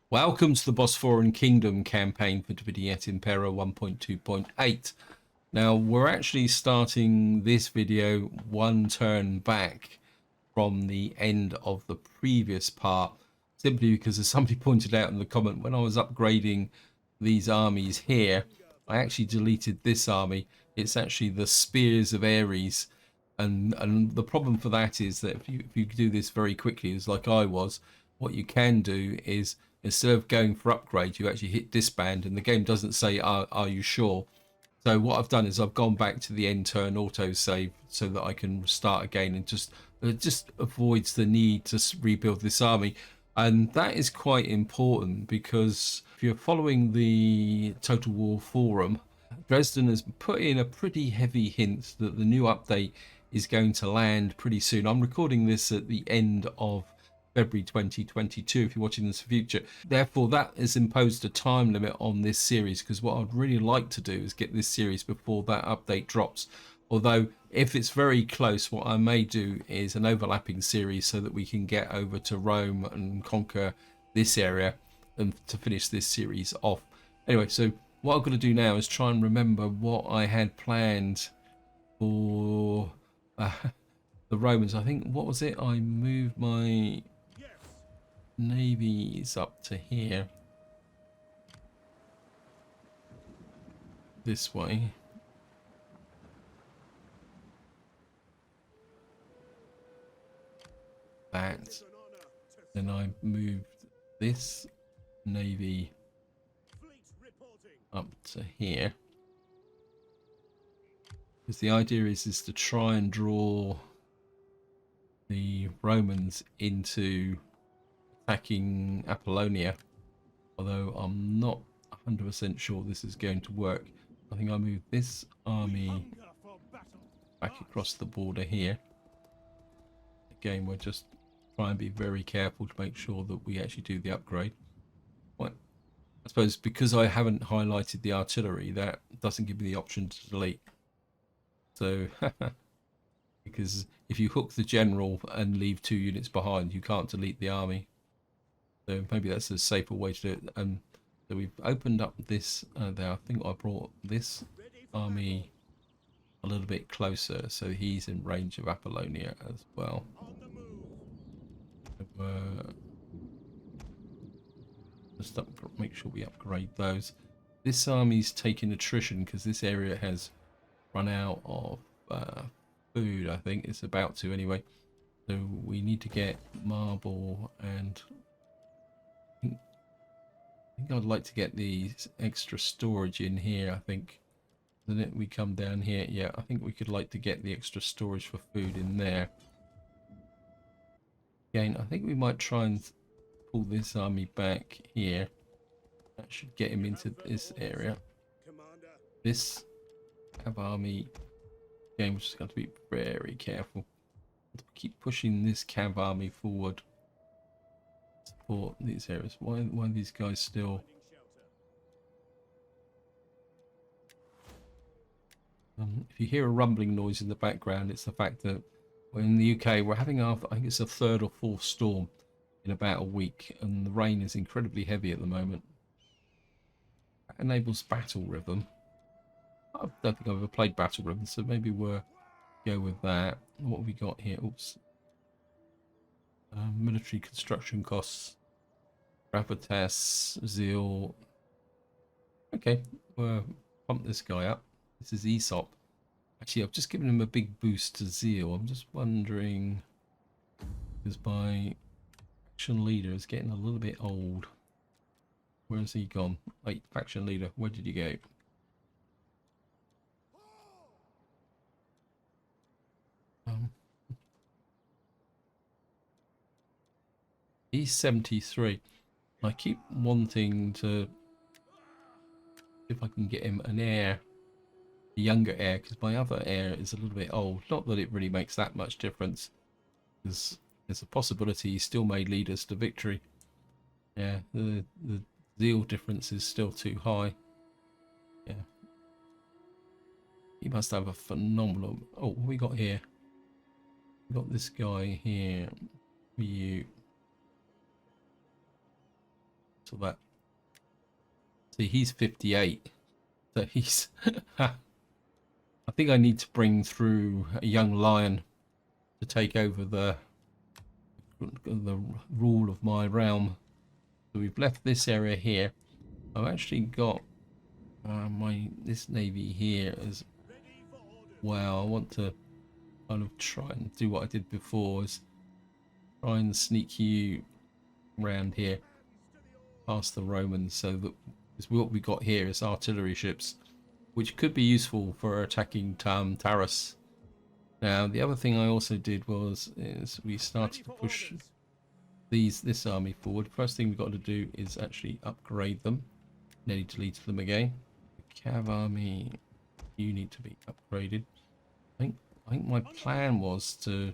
Welcome to the Bosporan Kingdom campaign for Et Impera 1.2.8. Now we're actually starting this video one turn back from the end of the previous part, simply because, as somebody pointed out in the comment, when I was upgrading these armies here, I actually deleted this army. It's actually the Spears of Ares, and the problem for that is that if you do this very quickly, as like I was, what you can do is, instead of going for upgrade, you actually hit disband, and the game doesn't say are you sure. So what I've done is I've gone back to the end turn autosave so that I can start again, and just avoids the need to rebuild this army. And that is quite important, because if you're following the Total War forum, Dresden has put in a pretty heavy hint that the new update is going to land pretty soon. I'm recording this at the end of February 2022 if you're watching this in the future. Therefore, that has imposed a time limit on this series, because what I'd really like to do is get this series before that update drops. Although if it's very close, what I may do is an overlapping series so that we can get over to Rome and conquer this area and to finish this series off. Anyway, so what I'm going to do now is try and remember what I had planned for the Romans. I think, what was it? I moved my navies up to here, this way. That. Then I moved this navy up to here, because the idea is to try and draw the Romans into attacking Apollonia, although I'm not 100% sure this is going to work. I think I moved this army back across the border here. Again, we'll just try and be very careful to make sure that we actually do the upgrade. Well, I suppose because I haven't highlighted the artillery, that doesn't give me the option to delete. So, because if you hook the general and leave 2 units behind, you can't delete the army. So maybe that's a safer way to do it. So we've opened up this there. I think I brought this army a little bit closer, so he's in range of Apollonia as well. Just make sure we upgrade those. This army's taking attrition because this area has run out of food. I think it's about to anyway. So we need to get marble, and I think I'd like to get these extra storage in here. I think then we come down here. Yeah, I think we could like to get the extra storage for food in there. Again, I think we might try and pull this army back here. That should get him into this area. This army, again, we're just going to be very careful. Keep pushing this cav army forward. Support these areas. Why are these guys still? If you hear a rumbling noise in the background, it's the fact that we're in the UK. We're having I think it's a 3rd or 4th storm in about a week, and the rain is incredibly heavy at the moment. That enables battle rhythm. I don't think I've ever played battle rhythm, so maybe we'll go with that. What have we got here? Oops. Military construction costs, gravitas, zeal. Okay, we'll pump this guy up. This is Aesop. Actually, I've just given him a big boost to zeal. I'm just wondering, because my faction leader is getting a little bit old. Where has he gone? Wait, faction leader, where did you go? He's 73. I keep wanting to see if I can get him an heir, a younger heir, because my other heir is a little bit old. Not that it really makes that much difference, because there's a possibility he still may lead us to victory. Yeah, the zeal difference is still too high. Yeah. He must have a phenomenal... Oh, what we got here? We got this guy here. You So that, see, he's 58, so he's I think I need to bring through a young lion to take over the rule of my realm. So we've left this area here. I've actually got this navy here as well. I want to kind of try and do what I did before, is try and sneak you around here past the Romans, so that, because what we got here is artillery ships, which could be useful for attacking Taurus. Now the other thing I also did is we started to push this army forward. First thing we've got to do is actually upgrade them. Nearly deleted them again. The Cav army, you need to be upgraded. I think my plan was to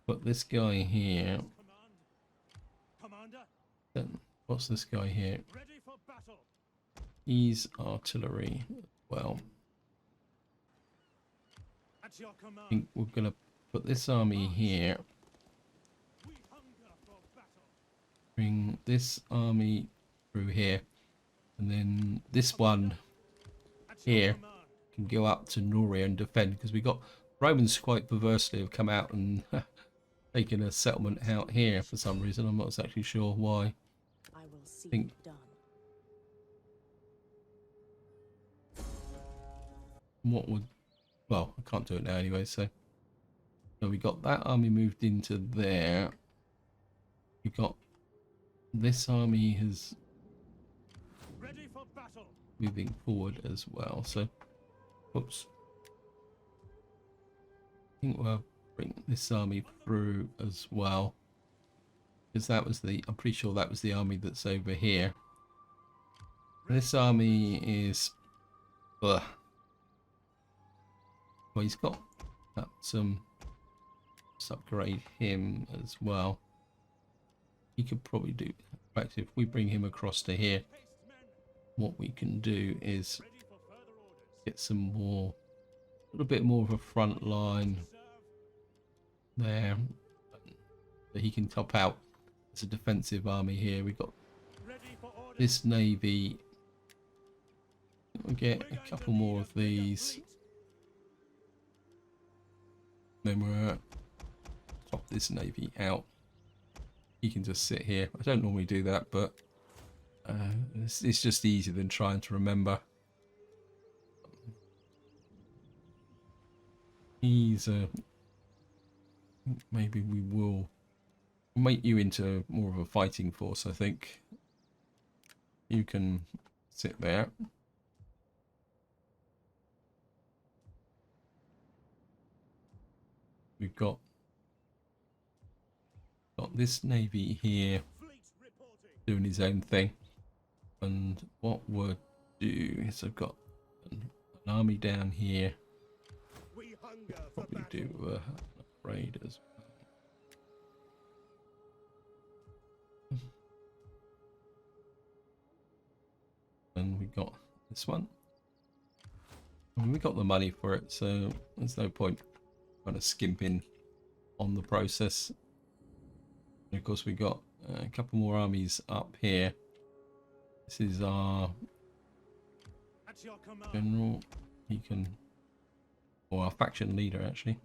put this guy here. Then what's this guy here? He's artillery as well. I think we're gonna put this army here. Bring this army through here, and then this one here can go up to Nuria and defend, because we got Romans quite perversely have come out and taken a settlement out here for some reason. I'm not exactly sure why. I think what would, well, I can't do it now anyway. So we got that army moved into there. We got this army has ready for battle, moving forward as well. So, whoops. I think we'll bring this army through as well, because that was the, I'm pretty sure that was the army that's over here. This army is, well, he's got some, let's upgrade him as well. He could probably do, in fact, if we bring him across to here, what we can do is get some more, a little bit more of a front line there, that he can top out as a defensive army here. We've got this navy. We'll get a couple more of these. Then we'll top this navy out. He can just sit here. I don't normally do that, but it's just easier than trying to remember. He's maybe we will make you into more of a fighting force. I think you can sit there. We've got this navy here doing his own thing, and what we'll do is I've got an army down here. Probably do an upgrade as well. And we got this one. I mean, we got the money for it, so there's no point kind of skimping on the process. And of course, we got a couple more armies up here. This is our general. He can, or our faction leader actually.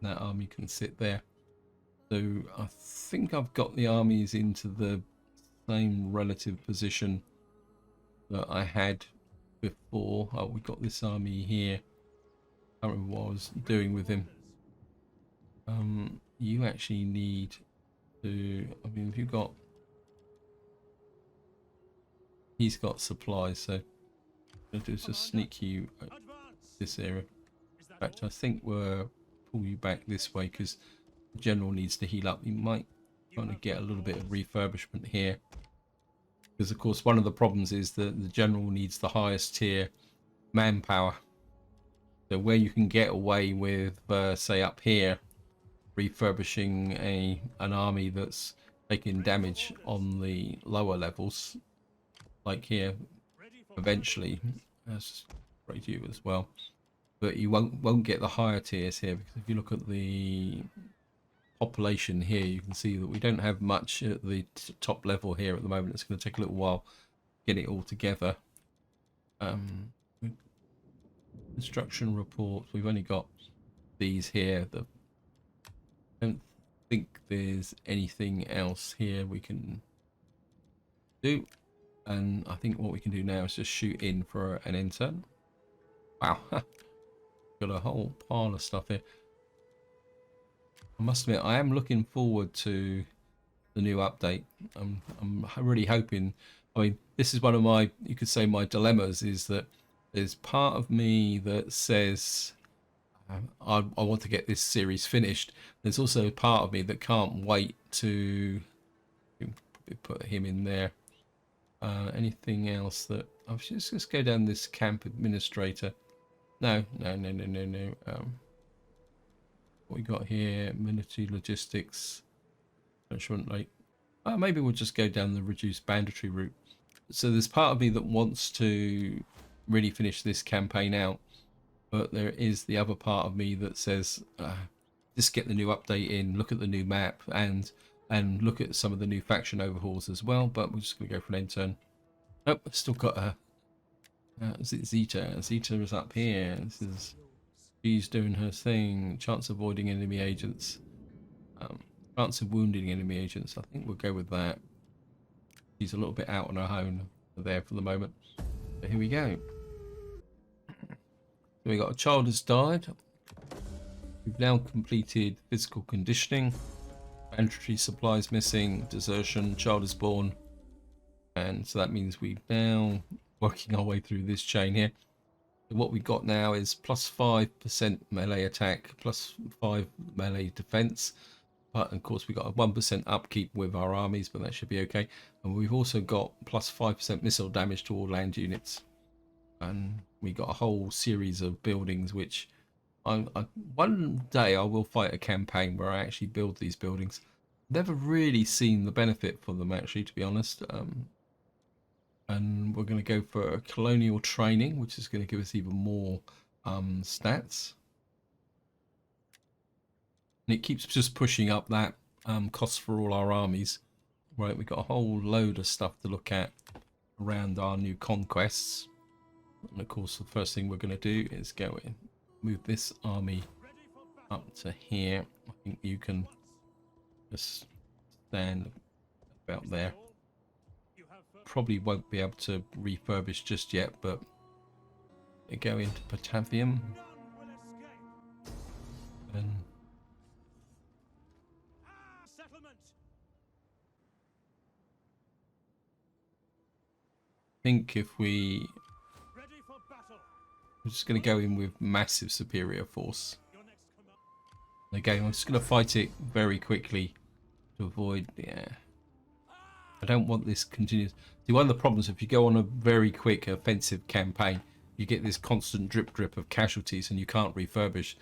That army can sit there. So I think I've got the armies into the same relative position that I had before. Oh, we got this army here. I don't remember what I was doing with him. You actually need to, I mean, if you've got, he's got supplies, so I'm going to do is just sneak you this area. In fact, I think we'll pull you back this way, because the general needs to heal up. You might kind of get a little bit of refurbishment here, because of course one of the problems is that the general needs the highest tier manpower. So where you can get away with, say up here, refurbishing an army that's taking damage on the lower levels, like here, eventually, that's great you as well. but you won't get the higher tiers here, because if you look at the population here, you can see that we don't have much at the top level here at the moment. It's going to take a little while to get it all together. Construction reports, we've only got these here. I don't think there's anything else here we can do, and I think what we can do now is just shoot in for an intern. Wow. Got a whole pile of stuff here. I must admit, I am looking forward to the new update. I'm really hoping. I mean, this is one of my, you could say, my dilemmas, is that there's part of me that says I want to get this series finished. There's also part of me that can't wait to put him in there. Anything else that I'll just go down this camp administrator. No. What we got here? Military logistics. Like, maybe we'll just go down the reduced banditry route. So there's part of me that wants to really finish this campaign out, but there is the other part of me that says just get the new update in, look at the new map, and look at some of the new faction overhauls as well. But we're just going to go for an intern. Nope, still got a is it Zeta? Zeta is up here. She's doing her thing. Chance of avoiding enemy agents. Chance of wounding enemy agents. I think we'll go with that. She's a little bit out on her own there for the moment. But here we go. So we got a child has died. We've now completed physical conditioning. Banditry supplies missing. Desertion. Child is born. And so that means we've now working our way through this chain here. So what we got now is plus 5% melee attack, plus 5 melee defense. But of course we got a 1% upkeep with our armies, but that should be okay. And we've also got plus 5% missile damage to all land units. And we got a whole series of buildings, which one day I will fight a campaign where I actually build these buildings. Never really seen the benefit for them, actually, to be honest. And we're going to go for colonial training, which is going to give us even more stats. And it keeps just pushing up that cost for all our armies. Right, we've got a whole load of stuff to look at around our new conquests. And of course, the first thing we're going to do is go in, move this army up to here. I think you can just stand about there. Probably won't be able to refurbish just yet, but they go into Patavium. And I think if we're just going to go in with massive superior force. Again, I'm just going to fight it very quickly to avoid, I don't want this continuous. See, one of the problems, if you go on a very quick offensive campaign, you get this constant drip of casualties and you can't refurbish.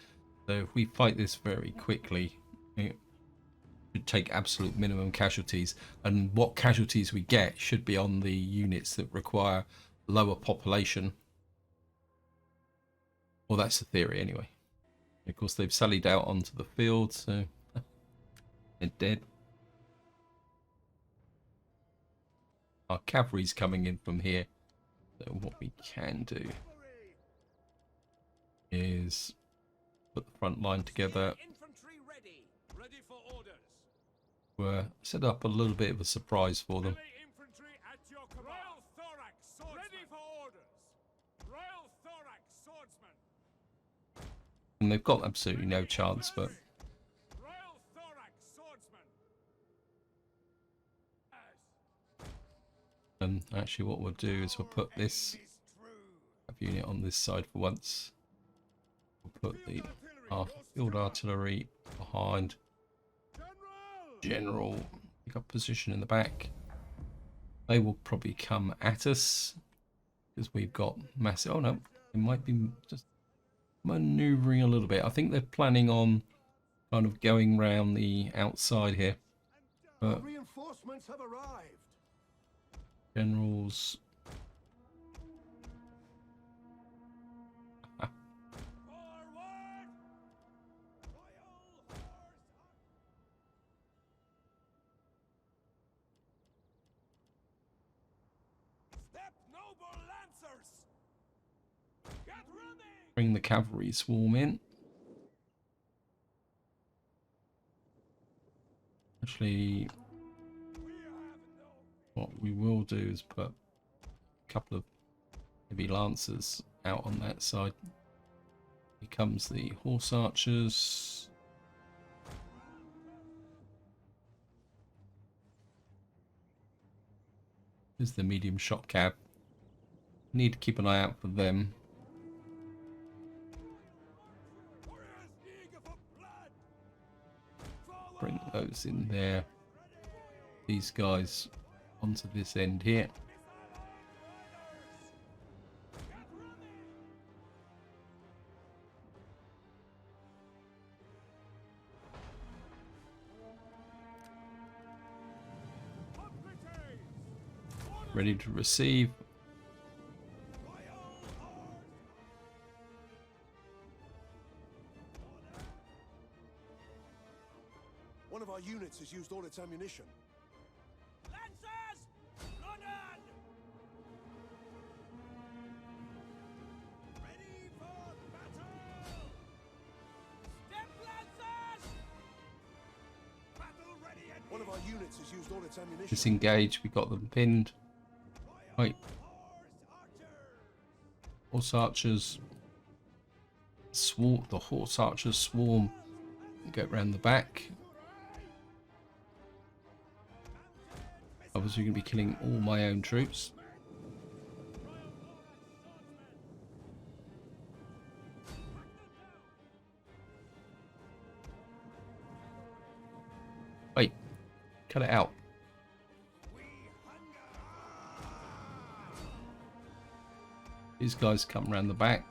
So if we fight this very quickly, it should take absolute minimum casualties. And what casualties we get should be on the units that require lower population. Well, that's the theory anyway. Of course, they've sallied out onto the field, so they're dead. Our cavalry's coming in from here. So what we can do is put the front line together. We're set up a little bit of a surprise for them. And they've got absolutely no chance, but actually what we'll do is we'll put this unit on this side for once. We'll put the field artillery behind. General, pick up position in the back. They will probably come at us because we've got massive. Oh no, it might be just maneuvering a little bit. I think they're planning on kind of going round the outside here. But reinforcements have arrived. Generals. Bring the cavalry swarm in. Actually, what we will do is put a couple of heavy lancers out on that side. Here comes the horse archers. Here's the medium shot cab. Need to keep an eye out for them. Bring those in there. These guys onto this end here. Ready to receive. One of our units has used all its ammunition. Lancers! London! Ready for battle! Step Lancers! Battle ready and One of our units has used all its ammunition. Disengage. We got them pinned. Right. Horse archers. Swarm. The horse archers swarm. Get round the back. Obviously, going to be killing all my own troops. Wait, cut it out. These guys come around the back.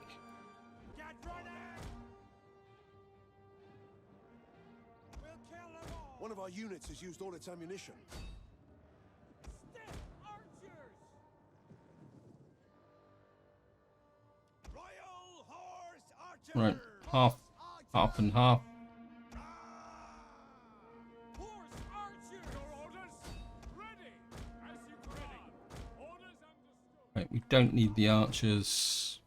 One of our units has used all its ammunition. Right, half and half. Right, we don't need the archers.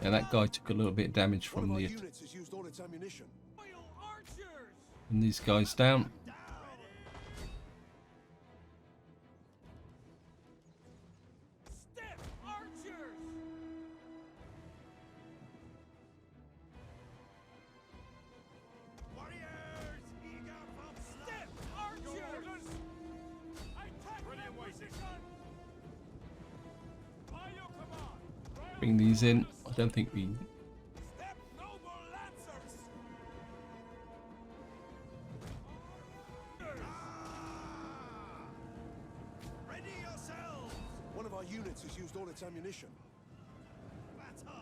Yeah, that guy took a little bit of damage from the. And these guys down. Bring these in. I don't think we. Ready yourselves! One of our units has used all its ammunition. Battle!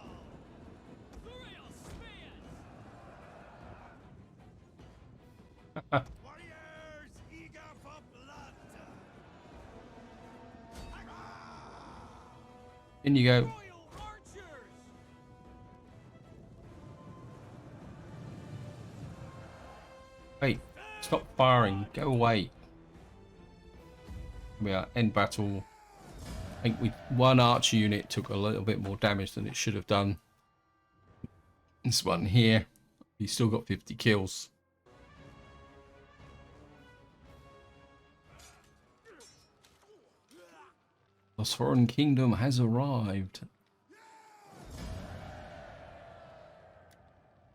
Warriors eager for blood! In you go. Wait, stop firing. Go away. We are end battle. I think one archer unit took a little bit more damage than it should have done. This one here, he's still got 50 kills. Bosporan Kingdom has arrived.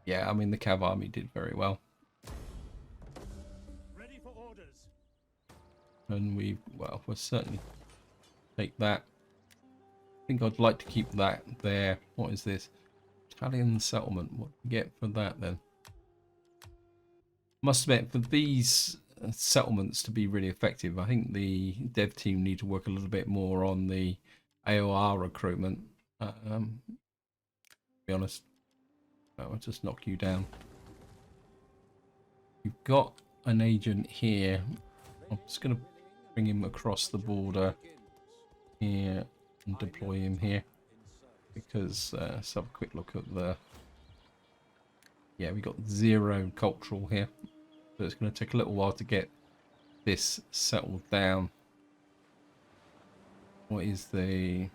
Yeah, I mean the Cav army did very well. ready for orders. And we'll certainly take that. I think I'd like to keep that there. What is this? Italian settlement. What do we get for that then? Must admit, for these settlements to be really effective, I think the dev team need to work a little bit more on the AOR recruitment. To be honest, I'll just knock you down. You've got an agent here. I'm just going to bring him across the border here and deploy him here, because let's have a quick look at the. Yeah, we got 0 cultural here, so it's going to take a little while to get this settled down. What is the...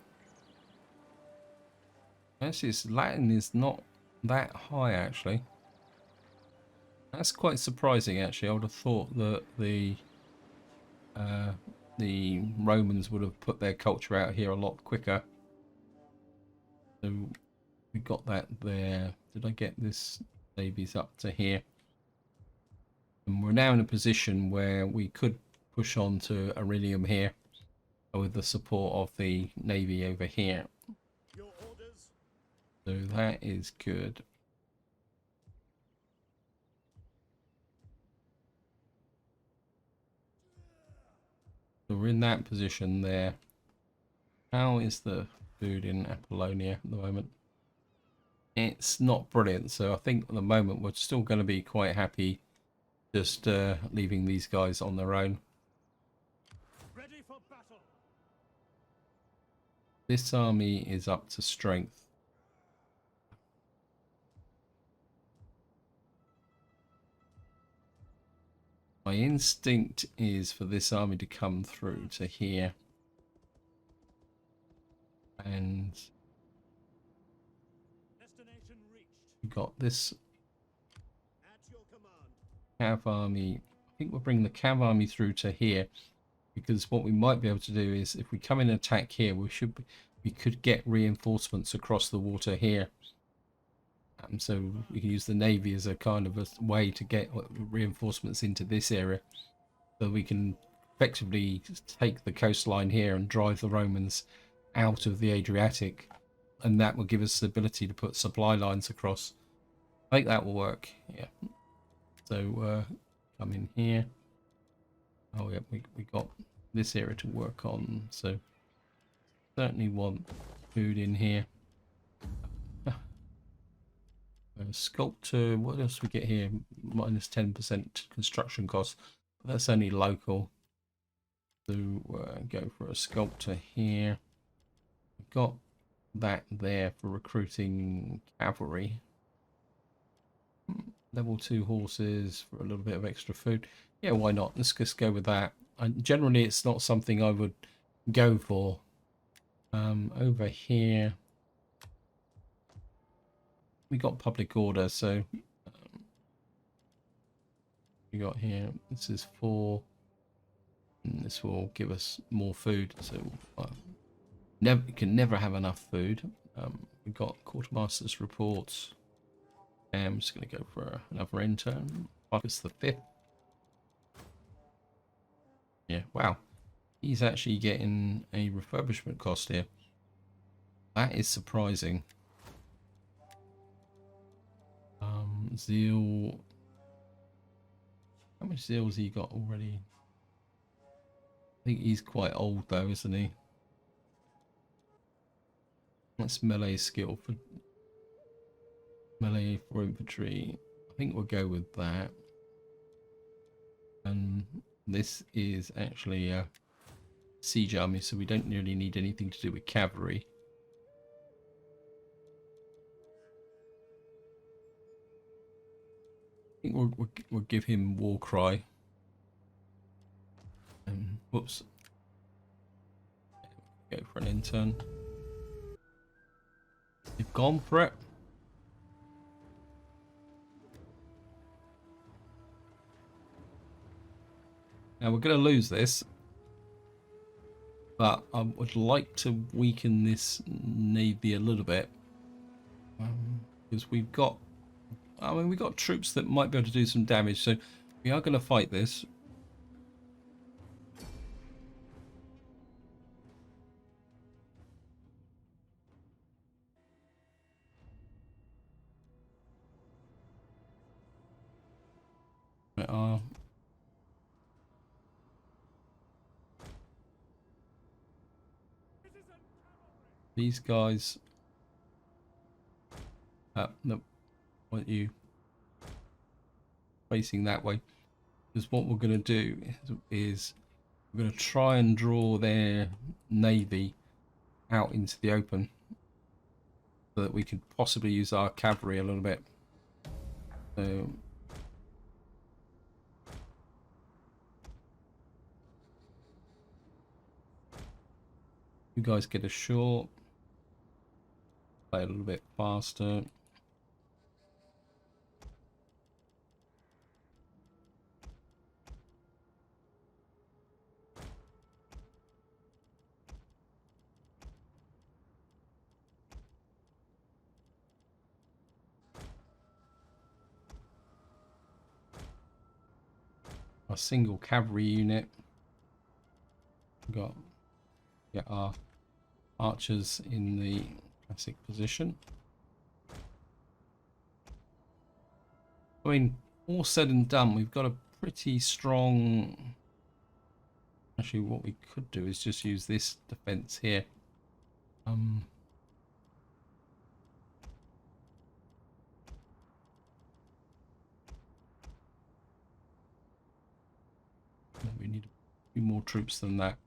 Actually, its Latin is not that high, actually. That's quite surprising, actually. I would have thought that the Romans would have put their culture out here a lot quicker. So we got that there. Did I get this navy's up to here? And we're now in a position where we could push on to Iridium here with the support of the navy over here. Your orders? So that is good. So we're in that position there. How is the food in Apollonia at the moment? It's not brilliant, so I think at the moment we're still going to be quite happy just leaving these guys on their own. Ready for battle. This army is up to strength. My instinct is for this army to come through to here. And Destination reached. we've got this At your command. Cav army. I think we'll bring the Cav army through to here, because what we might be able to do is if we come in and attack here, we could get reinforcements across the water here. So we can use the navy as a kind of a way to get reinforcements into this area, so we can effectively take the coastline here and drive the Romans out of the Adriatic, and that will give us the ability to put supply lines across. I think that will work. Yeah. So come in here. Oh yeah, we got this area to work on, so certainly want food in here. Sculptor, what else we get here? Minus 10% construction costs. That's only local. So go for a sculptor here. We've got that there for recruiting cavalry. Level 2 horses for a little bit of extra food. Yeah, why not? Let's just go with that. Generally, it's not something I would go for. Over here, we got public order, so we got here. This is 4, and this will give us more food. So can never have enough food. We got quartermaster's reports. I'm just going to go for another intern. August the 5th. Yeah, wow. He's actually getting a refurbishment cost here. That is surprising. Zeal. How much zeal has he got already? I think he's quite old though, isn't he? That's melee skill for melee for infantry. I think we'll go with that. And this is actually a siege army, so we don't really need anything to do with cavalry. I think we'll give him war cry. Whoops. Go for an intern. You've gone for it. Now we're going to lose this, but I would like to weaken this navy a little bit, because we've got, I mean, we've got troops that might be able to do some damage, so we are going to fight this. These guys, no, want you facing that way, because what we're going to do is we're going to try and draw their navy out into the open, so that we could possibly use our cavalry a little bit. So You guys get a short. Play a little bit faster. A single cavalry unit. We've got our archers in the classic position. I mean, all said and done, we've got a pretty strong... Actually, what we could do is just use this defense here. We need a few more troops than that.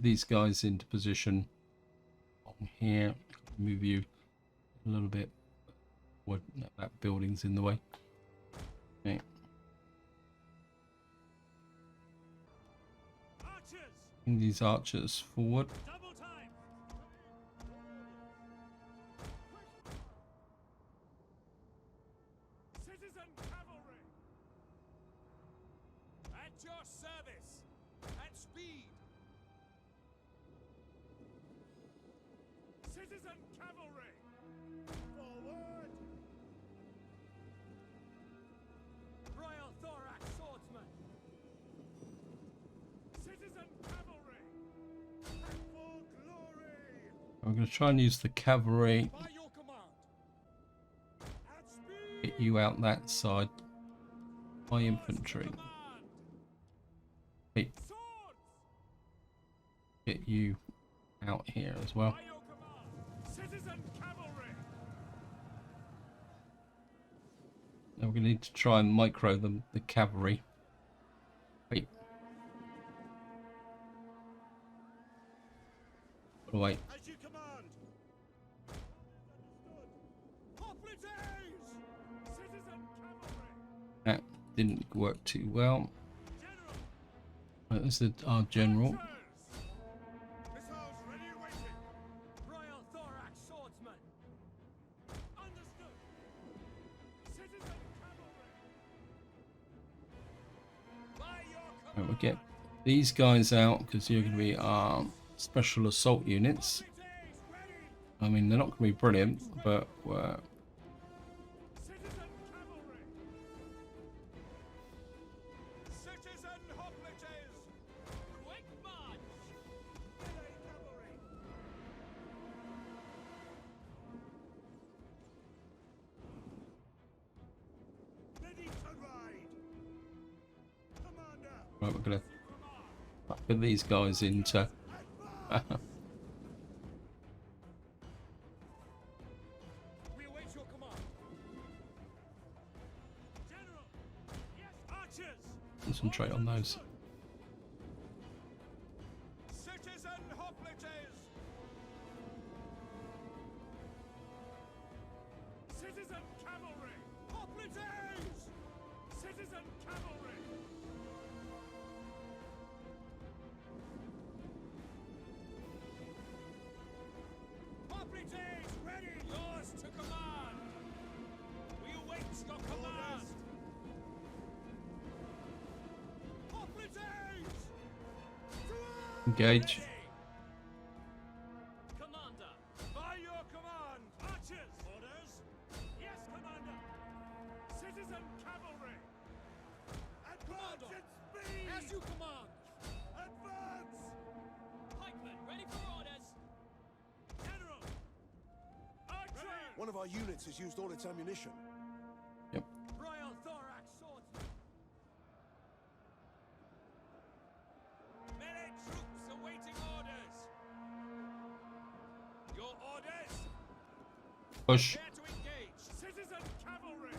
These guys into position on here. Move you a little bit. What, that building's in the way. Okay. Archers! Bring these archers forward. Double time! Citizen cavalry! At your service! At speed! Citizen cavalry! Forward! Royal thorax swordsman! Citizen cavalry! And for glory! I'm going to try and use the cavalry. By your command! At speed! Get you out that side. My infantry. Command! Hey, Swords! get you out here as well. By your command! Citizen cavalry! Now we're going to need to try and micro them, the cavalry. Wait. Oh, wait. As you command! Hoplites! Citizen cavalry! That didn't work too well. General! Right, this is our general. Archers! Missiles ready and waiting! Royal thorax swordsman! Understood! Citizen cavalry! By your Right, command! we'll get these guys out because you're going to be our special assault units. Hoplites ready! I mean, they're not going to be brilliant, but Citizen cavalry! Citizen hoplites! Quick march! Melee cavalry! Ready to ride! Commander! right, we're going to put these guys into. We await your command! General! Yes, archers! Concentrate on those. Citizen hoplites! Citizen cavalry! Hoplites! Citizen cavalry! Hoplites ready! Yours to command! We await your command! Hoplites! Engage. Commander! By your command! Archers! Orders? Yes, Commander! Citizen cavalry! Advance at speed! As you command! Advance! Pikemen, ready for orders! General! Archer! One of our units has used all its ammunition. Yep. Royal thorax swordsman! Melee troops awaiting orders! Your orders? Push. Prepare to engage! Citizen cavalry!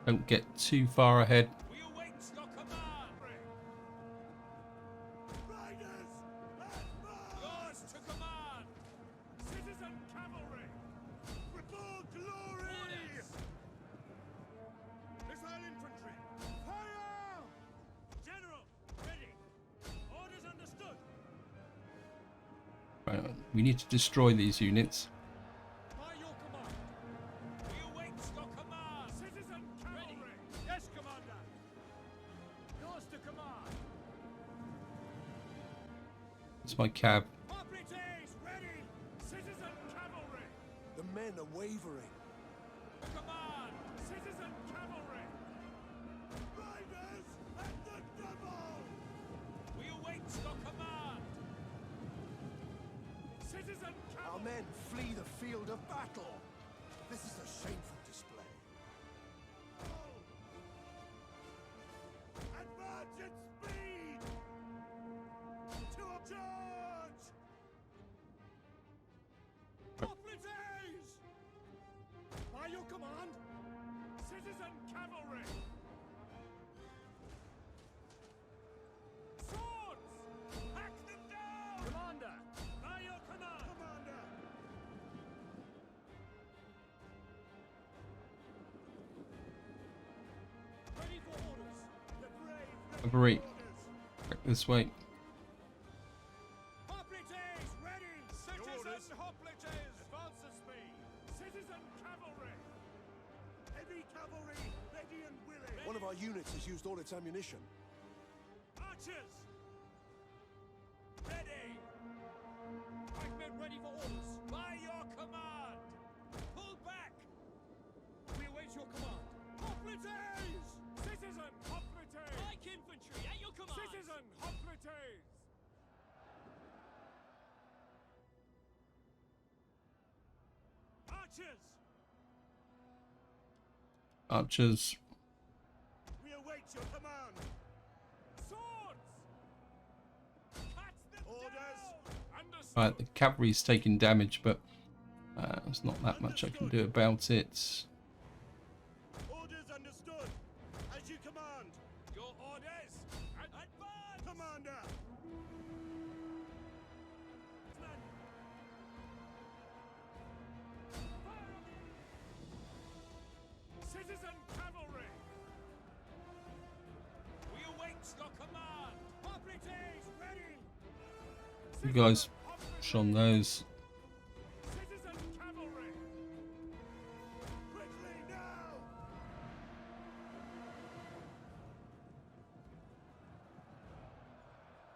Don't get too far ahead. We await your command. Riders, advance! Yours to command. Citizen cavalry. Report glory! Orders. Missile infantry, fire! General, ready. Orders understood. Right, we need to destroy these units. By your command. We await your command. Citizen cavalry. Yes, commander. Yours to command. It's my cab. Hoplites ready. Citizen cavalry. The men are wavering. To command. Citizen cavalry. Riders at the double! We await your command. Citizen Our cavalry. men flee the field of battle. This is a shameful display. Advance at speed! To a charge! Hoplites. By your command! Citizen cavalry. Swords. Hack them down. Commander. By your command. Commander! Ready for orders. The brave Cavalry, orders! back this way. Hoplites ready. Citizen hoplites. Advance at speed. Citizen cavalry. Heavy cavalry, ready and willing! One of our units has used all its ammunition. Archers. Ready. Pikemen ready for orders. By your command. Pull back. We await your command. Hoplites. Citizen hoplites. Pike infantry at your command. Citizen hoplites. Archers. Archers. We await your command! Swords. Cut them Orders. down. Understood. Right, the cavalry's taking damage, but there's not that much I can do about it. Orders understood! As you command! Your orders. Advance. Commander! Citizen cavalry. We await your command. Hoplites ready. You guys push on those. Citizen cavalry. Quickly now!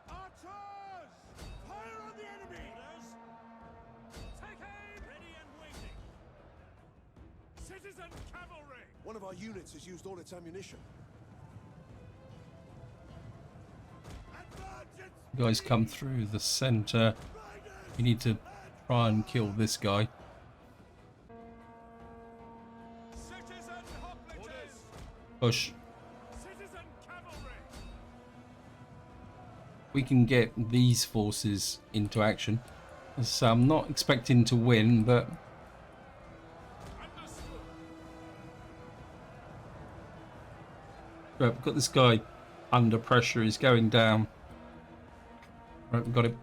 Archers! Fire on the enemy! Take aim. Ready and waiting. Citizen cavalry. One of our units has used all its ammunition. Advance at You guys come through the center. You need to try and kill this guy. Citizen hoplites. Push. Citizen cavalry. We can get these forces into action. So I'm not expecting to win, but Understood. right, we've got this guy under pressure. He's going down. Right, we've got him.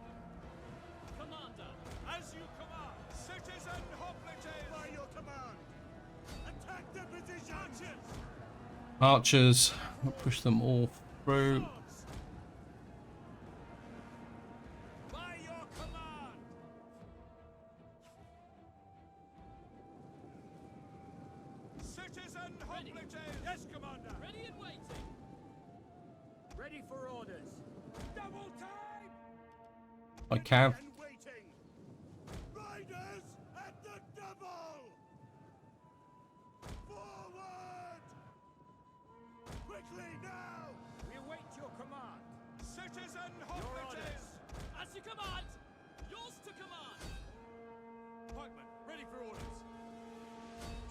Commander, as you command. Citizen hoplites. by your command! Attack the position! Archers. Archers. We'll push them all through. Swords. By your command. Citizen hoplites. Yes, commander. Ready and waiting. Ready for orders. Double time. I can. And waiting! Riders at the double! Forward! Quickly now! We await your command. Citizen hoplites. As you command. Yours to command. Pikemen, ready for orders.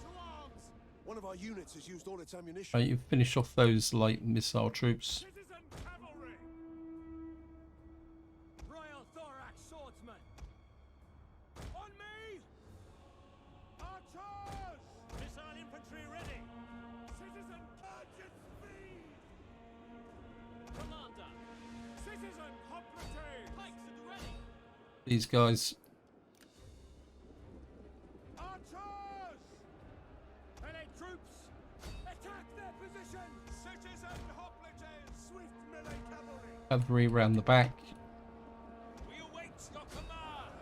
To arms. One of our units has used all its ammunition. Right, you've finished off those light missile troops. Citizen cavalry. Royal thorax swordsman. On me. Archers. Missile infantry ready. Citizen these guys. Archers! Melee troops! Attack their position! Citizen hoplites! Swift melee cavalry! Cavalry around the back. We await your command!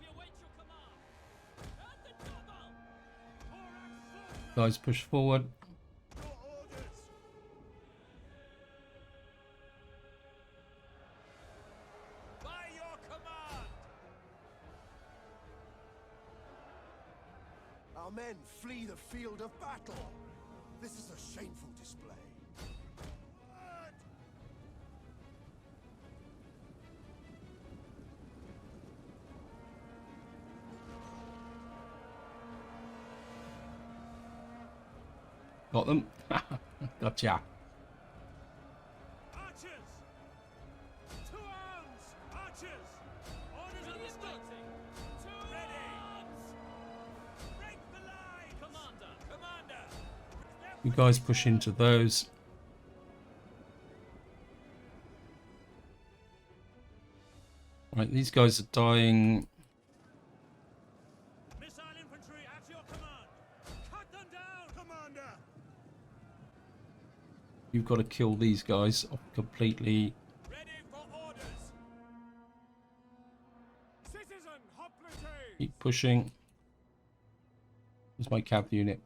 We await your command! At the double! Thorax Guys push forward. your orders! By your command! Our men flee the field of battle. This is a shameful display. Got them. Gotcha. Archers! To arms! Archers! Orders understood! To arms! Break the line! Commander! Commander! You guys push into those. Right, these guys are dying. Missile infantry at your command! Cut them down! Commander! You've got to kill these guys off completely. Ready for orders! Citizen hoplites! Keep pushing. There's my cav unit.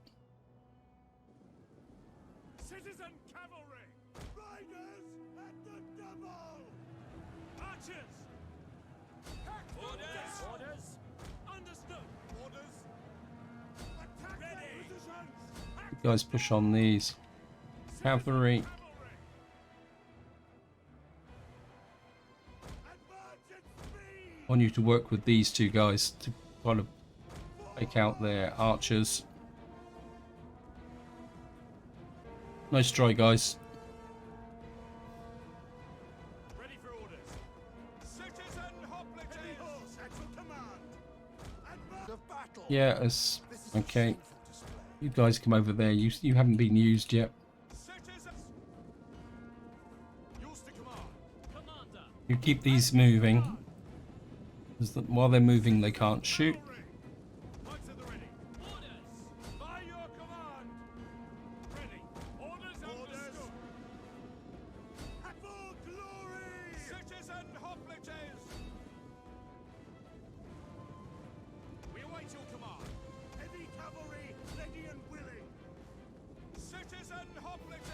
Citizen cavalry! Riders at the double! Archers! Orders! Orders! Understood! Orders! Attack their positions! You guys push on these. Cavalry. Cavalry! Advance at speed! I want you to work with these two guys to kind of take out their archers. Nice try, guys. Ready for orders! Citizen hoplites! Heavy horse at your command! Advance! Of battle. Yeah, it's This is a okay. shameful display. You guys come over there. You haven't been used yet. Citizens! Yours to command! Commander! You keep these moving. 'Cause while they're moving, they can't shoot. Knights at the ready! Orders! By your command! Ready! Orders understood! For glory! Citizen hoplites! We await your command! Heavy cavalry ready and willing! Citizen hoplites!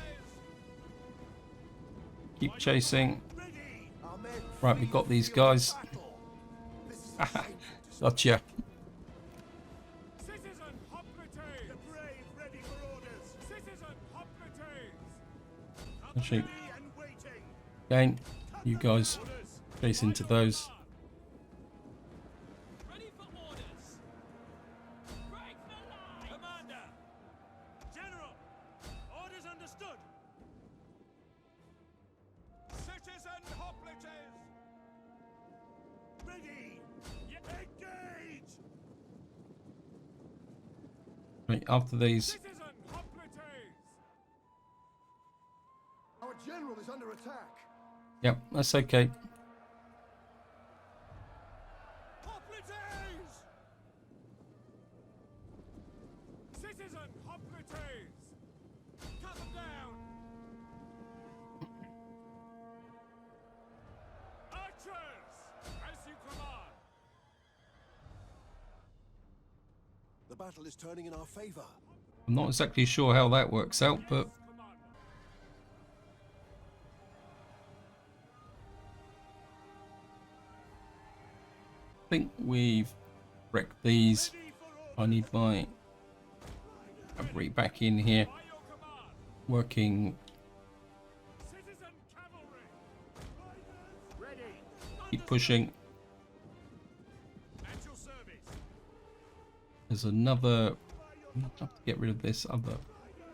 Keep chasing. Ready! Our men Right, flee we've got the these field guys. of battle. This is a shameful display. Gotcha. Citizen hoplites! The brave ready for orders! Citizen hoplites! Actually, Ready and waiting! again, you guys Orders! chase into those. Ready for orders! Break the line! Commander! General! Orders understood! Citizen hoplites! Ready! Engage! Right, after these, Citizen hoplites! Our general is under attack. yep, that's okay. Hoplites! Citizen hoplites! Cut them down! Archers! As you command! The battle is turning in our favor. I'm not exactly sure how that works out, but Commander! I think we've wrecked these. Ready for orders! I need my cavalry back in here, By your command! working. Citizen cavalry! Riders! Ready! Keep pushing. At your service! There's another. I have to get rid of this other.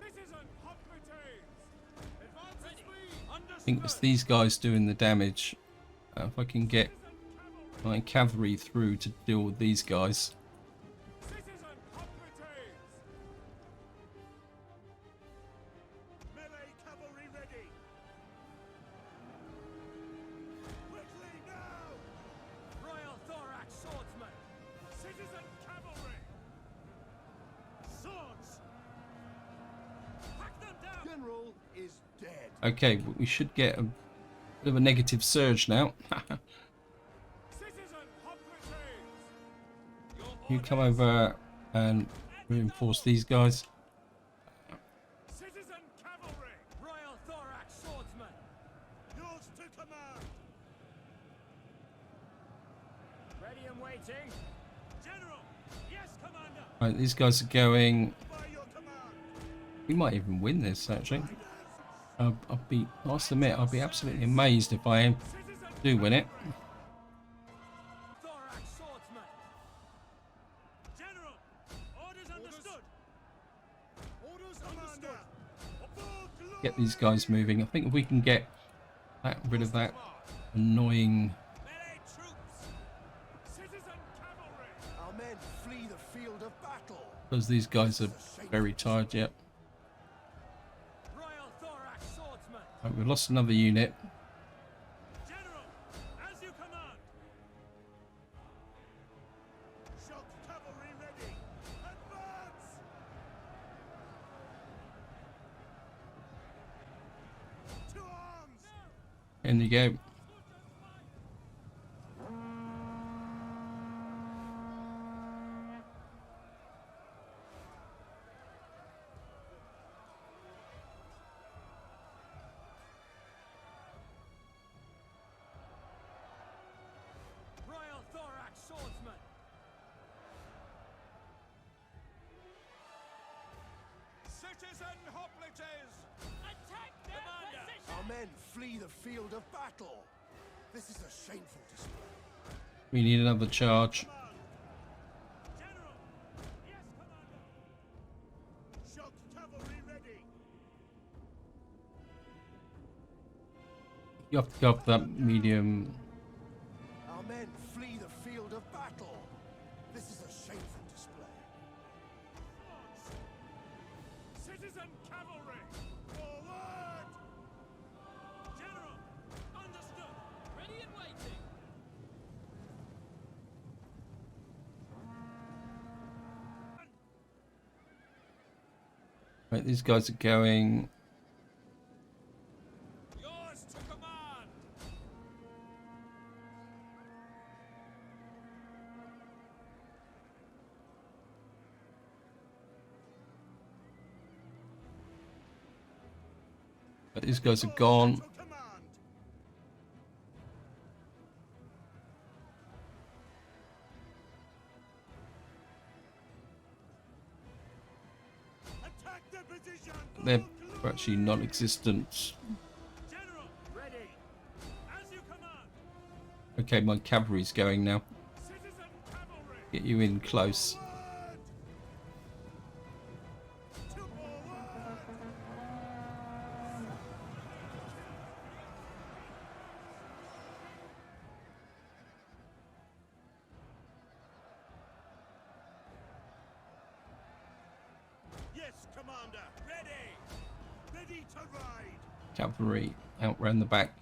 Citizen hoplites! Advance at speed! I think it's these guys doing the damage. If I can get my cavalry through to deal with these guys. Citizen hoplites! Melee cavalry ready! general is dead. Okay, we should get a bit of a negative surge now. Citizen hoplites! Your You come orders, over and reinforce these guys. citizen cavalry! Royal thorax swordsman! Yours to command. Ready and waiting. General! Yes, Commander! Right, these guys are going. By your command. We might even win this actually. I must admit, I'd be absolutely amazed if I Citizen do win it. thorax swordsman! General! Orders understood! Orders, commander. Get these guys moving. I think if we can get rid of that annoying. Melee troops! Citizen cavalry! Our men flee the field of battle. Because these guys are very tired yet. Royal thorax swordsman! Right, we've lost another unit. General! As you command! Shock cavalry ready. Advance. To arms. In you go. Royal thorax swordsman! Citizen hoplites. Attack their position! Our men flee the field of battle. This is a shameful display. We need another charge. General! Yes, Commander! Shock cavalry ready. You have to go up that medium. Our men flee the field of battle. This is a shameful display. Citizen cavalry! Forward! General! Understood! Ready and waiting! Right, these guys are going. Yours to command! But these guys are gone. To command. Attack the position. They're actually non-existent. General! Ready! As you command! Okay, my cavalry's going now. Citizen cavalry! Get you in close. Forward. To forward. Yes, Commander. Ready. Ready to ride. Cavalry out round the back.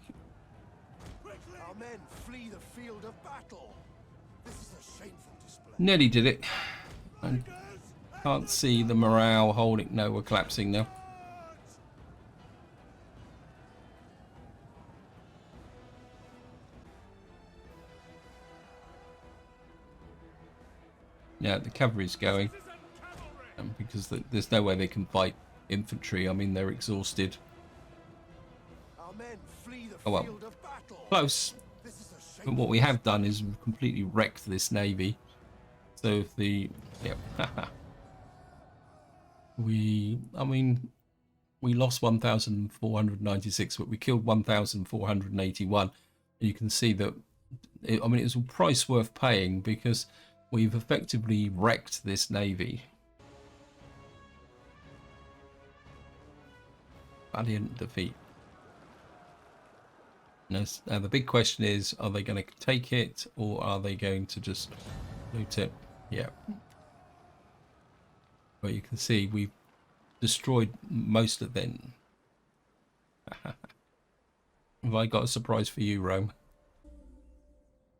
Quickly. Our men flee the field of battle. This is a shameful display. Nearly did it. I Tigers, can't see the morale holding. No, we're collapsing now. advance. Yeah, the cavalry's going. Citizen cavalry! Because there's no way they can fight infantry. I mean, they're exhausted. Our men flee the Oh, well. field of battle. Close. This is a But shameful. what we have done is completely wrecked this navy. So if the... Yep. I mean, we lost 1,496, but we killed 1,481. You can see that, it was a price worth paying because we've effectively wrecked this navy. Valiant defeat. Now the big question is, are they going to take it or are they going to just loot it? Yeah. Well, you can see we've destroyed most of them. Have I got a surprise for you, Rome?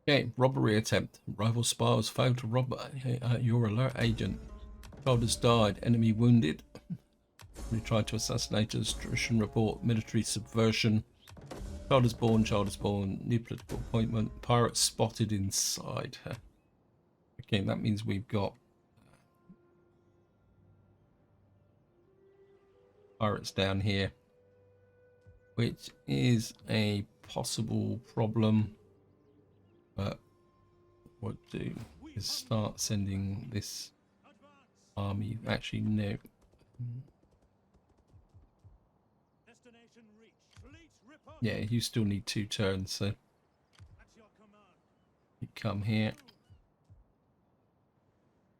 Okay, robbery attempt. Rival spies failed to rob your alert agent. Child has died. Enemy wounded. We tried to assassinate us. Tradition report. Military subversion. Child is born. Child is born. New political appointment. Pirates spotted inside her. Okay, that means we've got pirates down here, which is a possible problem. But what we'll do is start sending this army. Actually, no. Destination reached. Fleet report. Yeah, you still need 2 turns, so At your command. you come here.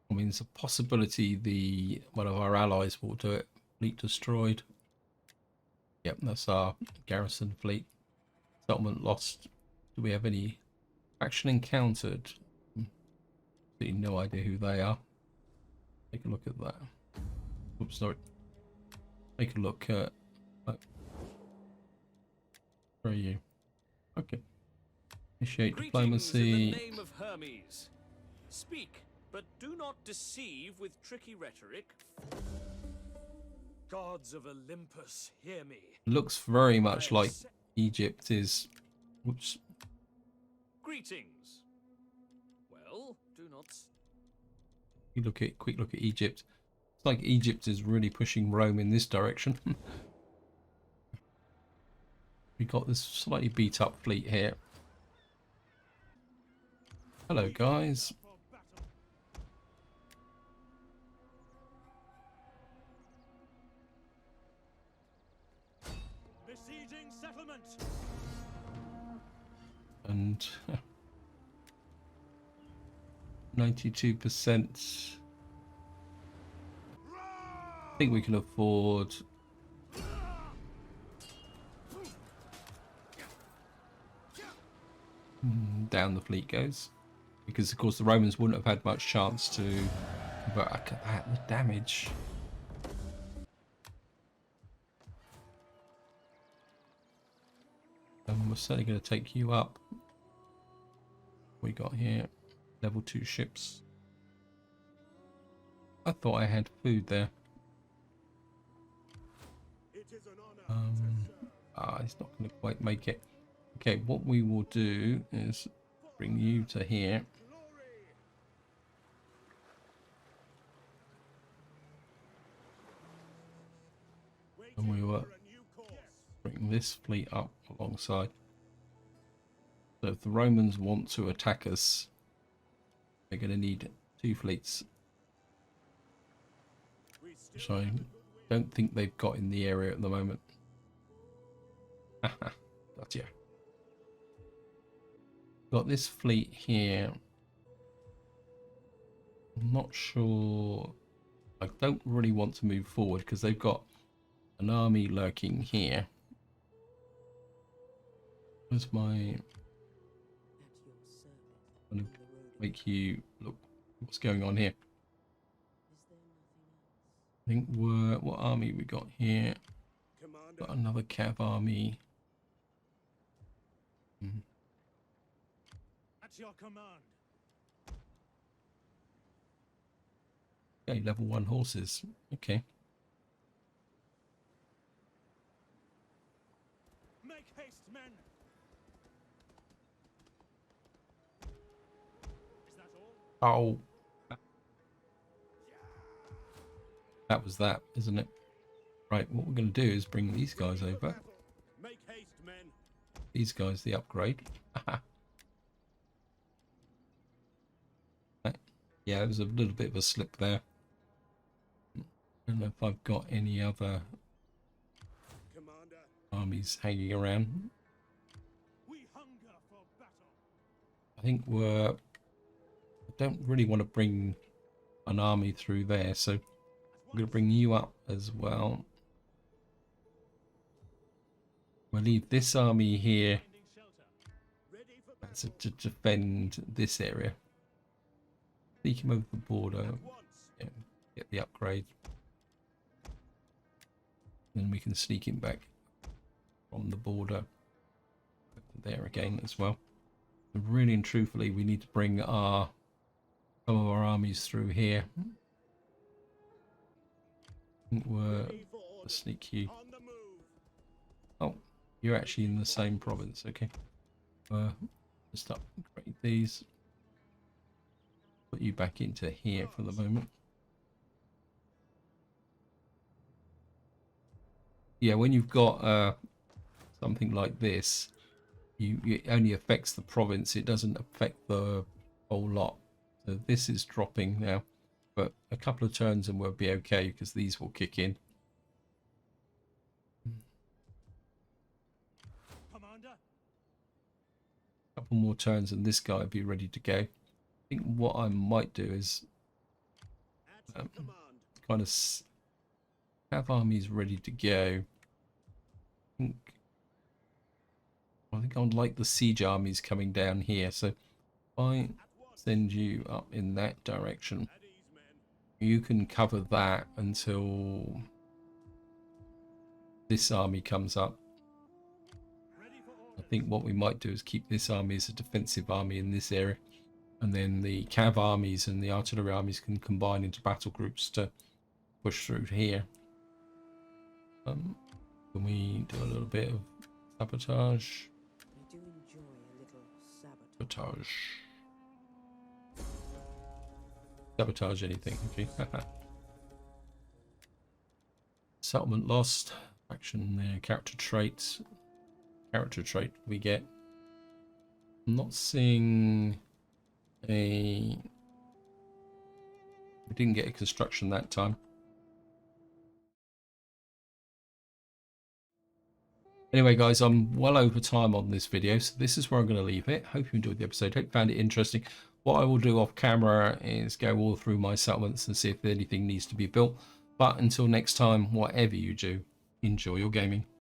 I mean, there's a possibility one of our allies will do it. Fleet destroyed. Yep, that's our garrison fleet. Settlement lost. Do we have any faction encountered? No idea who they are. Take a look at that. Oops, sorry. Take a look at. Where are you? Okay. Initiate diplomacy. In the name of Hermes. Speak, but do not deceive with tricky rhetoric. Gods of Olympus, hear me. Looks very much like Egypt is. Whoops. Greetings. Well, do not. You quick look at Egypt. It's like Egypt is really pushing Rome in this direction. We got this slightly beat up fleet here. Hello guys. For battle. Besieging settlement. And 92%. I think we can afford. Down the fleet goes, because of course the Romans wouldn't have had much chance to. But look at that, the damage. And we're certainly going to take you up. We got here level 2 ships. I thought I had food there. It is an honor to serve. He's not going to quite make it. Okay, what we will do is bring you to here. Glory. And we will For a new course. bring this fleet up alongside. So if the Romans want to attack us, they're going to need 2 fleets, We still which I have a good wind. don't think they've got in the area at the moment. Haha, gotcha. Got this fleet here. I'm not sure. I don't really want to move forward because they've got an army lurking here. Where's my... I'm going to make you look what's going on here. I think we're... What army we got here? Commander. Got another cav army. At your command. Okay, level 1 horses. Okay. Make haste, men. Is that all? Oh. That was that, isn't it? Right, what we're going to do is bring these guys over. Make haste, men. These guys, the upgrade. Yeah, there was a little bit of a slip there. I don't know if I've got any other Commander. armies hanging around. We hunger for battle. I think I don't really want to bring an army through there, so I'm going to bring you up as well. We'll leave this army here Finding shelter. Ready for battle. to defend this area. Sneak him over the border, At once. yeah, get the upgrade. Then we can sneak him back from the border there again as well. And really and truthfully, we need to bring some of our armies through here. I think we're Ready for sneak you. On the move. Oh, you're actually in the same province. Okay. Just upgrade these. Put you back into here for the moment. Yeah, when you've got something like this, it only affects the province. It doesn't affect the whole lot. So this is dropping now, but a couple of turns and we'll be okay because these will kick in. Commander. A couple more turns and this guy will be ready to go. I think what I might do is At command. kind of have armies ready to go. I think I'd like the siege armies coming down here. So if I send you up in that direction, At ease, men. you can cover that until this army comes up. Ready for I orders. think what we might do is keep this army as a defensive army in this area, and then the cav armies and the artillery armies can combine into battle groups to push through here. Can we do a little bit of sabotage? I do enjoy a little sabotage. Sabotage anything, okay. Settlement lost. Action there. Character traits. Character trait we get. I'm not seeing a... We didn't get a construction that time. Anyway, guys, I'm well over time on this video, so this is where I'm going to leave it. Hope you enjoyed the episode. Hope you found it interesting. What I will do off camera is go all through my settlements and see if anything needs to be built. But until next time, whatever you do, enjoy your gaming.